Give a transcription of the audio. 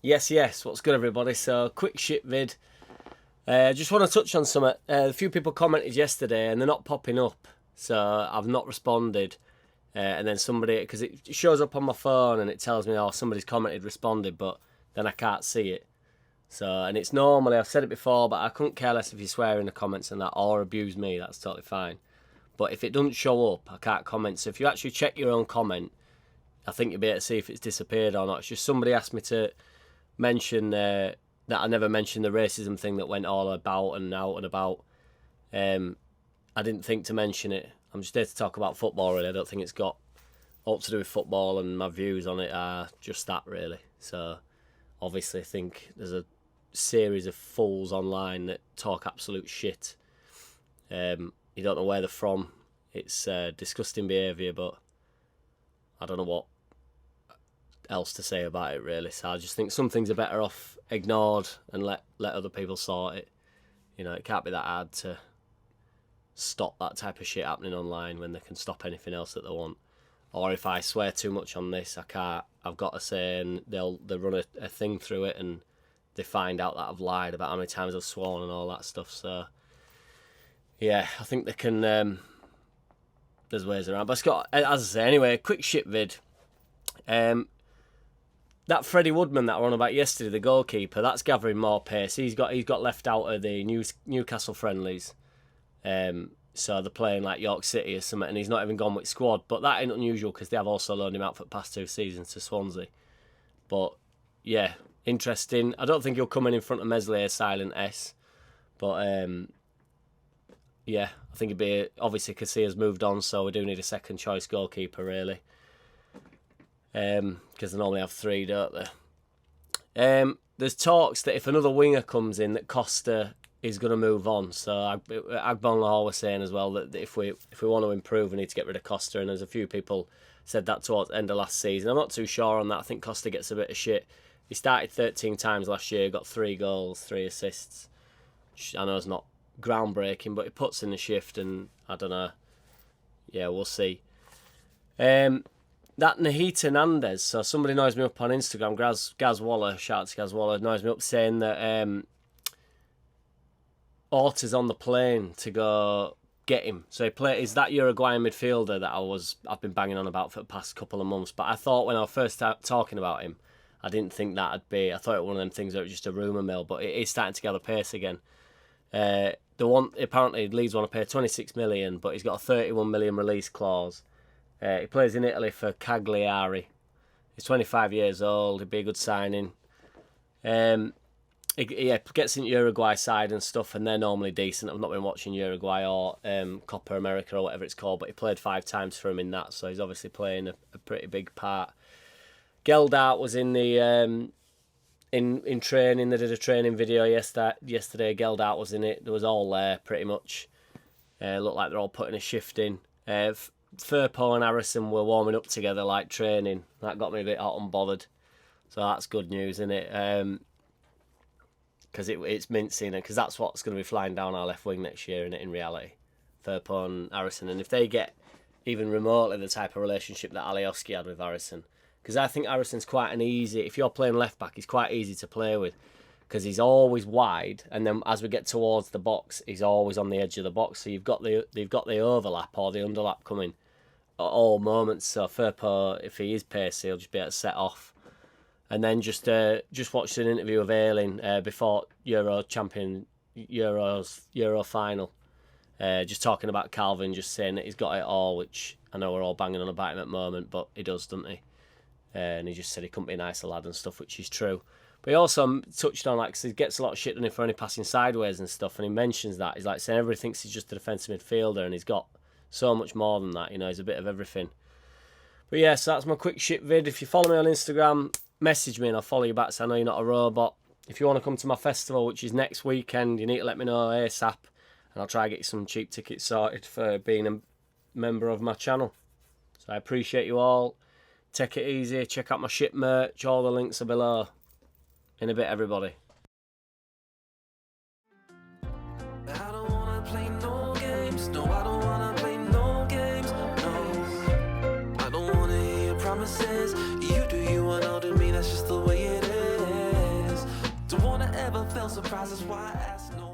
Yes, what's good everybody? So, quick shit vid. Just want to touch on something. A few people commented yesterday and they're not popping up. So, I've not responded. And then somebody, because it shows up on my phone and it tells me, oh, somebody's commented, responded, but then I can't see it. So, and it's normally, I've said it before, but I couldn't care less if you swear in the comments and that or abuse me, that's totally fine. But if it doesn't show up, I can't comment. So, if you actually check your own comment, I think you'll be able to see if it's disappeared or not. It's just somebody asked me to mention that I never mentioned the racism thing that went all about and out and about. I didn't think to mention it. I'm just here to talk about football, really. I don't think it's got all to do with football, and my views on it are just that, really. So, obviously, I think there's a series of fools online that talk absolute shit. You don't know where they're from. It's disgusting behaviour, but I don't know what else to say about it, really. So I just think some things are better off ignored and let other people sort it. You know, it can't be that hard to stop that type of shit happening online when they can stop anything else that they want. Or if I swear too much on this, I can't. I've got to say, and they'll run a thing through it, and they find out that I've lied about how many times I've sworn and all that stuff. So yeah, I think they can. There's ways around. But it's got, as I say, anyway, a quick shit vid. That Freddie Woodman that I were on about yesterday, the goalkeeper, that's gathering more pace. He's got left out of the Newcastle friendlies. So they're playing like York City or something, and he's not even gone with squad. But that ain't unusual because they have also loaned him out for the past 2 seasons to Swansea. But yeah, interesting. I don't think he'll come in front of Meslier, silent S. But yeah, I think it'd be, obviously Casillas moved on, so we do need a second choice goalkeeper, really. Because they normally have 3, don't they? There's talks that if another winger comes in, that Costa is going to move on. So Agbonlahor was saying as well that if we want to improve, we need to get rid of Costa. And there's a few people said that towards the end of last season. I'm not too sure on that. I think Costa gets a bit of shit. He started 13 times last year, got 3 goals, 3 assists. Which I know it's not groundbreaking, but he puts in the shift, and I don't know. Yeah, we'll see. That Nahit Hernandez, so somebody knows me up on Instagram, Gaz Waller, shout out to Gaz Waller, knows me up saying that Orta's on the plane to go get him. So he's that Uruguayan midfielder that I've been banging on about for the past couple of months. But I thought when I was first talking about him, I didn't think that'd be. I thought it was one of them things that was just a rumour mill, but it is starting to gather pace again. Apparently Leeds want to pay 26 million, but he's got a 31 million release clause. He plays in Italy for Cagliari. He's 25 years old. He'd be a good signing. He gets into Uruguay side and stuff, and they're normally decent. I've not been watching Uruguay or Copa America or whatever it's called, but he played 5 times for him in that, so he's obviously playing a pretty big part. Geldart was in the in training. They did a training video yesterday. Geldart was in it. There was all there pretty much. Looked like they're all putting a shift in. Firpo and Harrison were warming up together like training. That got me a bit hot and bothered. So that's good news, isn't it? Because it's mincing, because that's what's going to be flying down our left wing next year, in reality. Firpo and Harrison. And if they get even remotely the type of relationship that Alioski had with Harrison, because I think Harrison's quite an easy, if you're playing left back, he's quite easy to play with, because he's always wide, and then as we get towards the box, he's always on the edge of the box. So you've got the overlap or the underlap coming at all moments. So Firpo, if he is pacey, he'll just be able to set off. And then just watched an interview of Ayling before Euro final, just talking about Calvin, just saying that he's got it all, which I know we're all banging on about him at the moment, but he does, doesn't he? And he just said he couldn't be a nicer lad and stuff, which is true. But he also touched on, like, 'cause he gets a lot of shit on him for only passing sideways and stuff, and he mentions that. He's like saying everybody thinks he's just a defensive midfielder, and he's got so much more than that. You know, he's a bit of everything. But yeah, so that's my quick shit vid. If you follow me on Instagram, message me and I'll follow you back, so I know you're not a robot. If you want to come to my festival, which is next weekend, you need to let me know ASAP, and I'll try to get you some cheap tickets sorted for being a member of my channel. So I appreciate you all. Take it easy. Check out my shit merch. All the links are below. In a bit, everybody. I don't wanna play no games. No, I don't wanna play no games. No, I don't wanna hear your promises. You do you and I'll do me. That's just the way it is. no surprises, why I ask no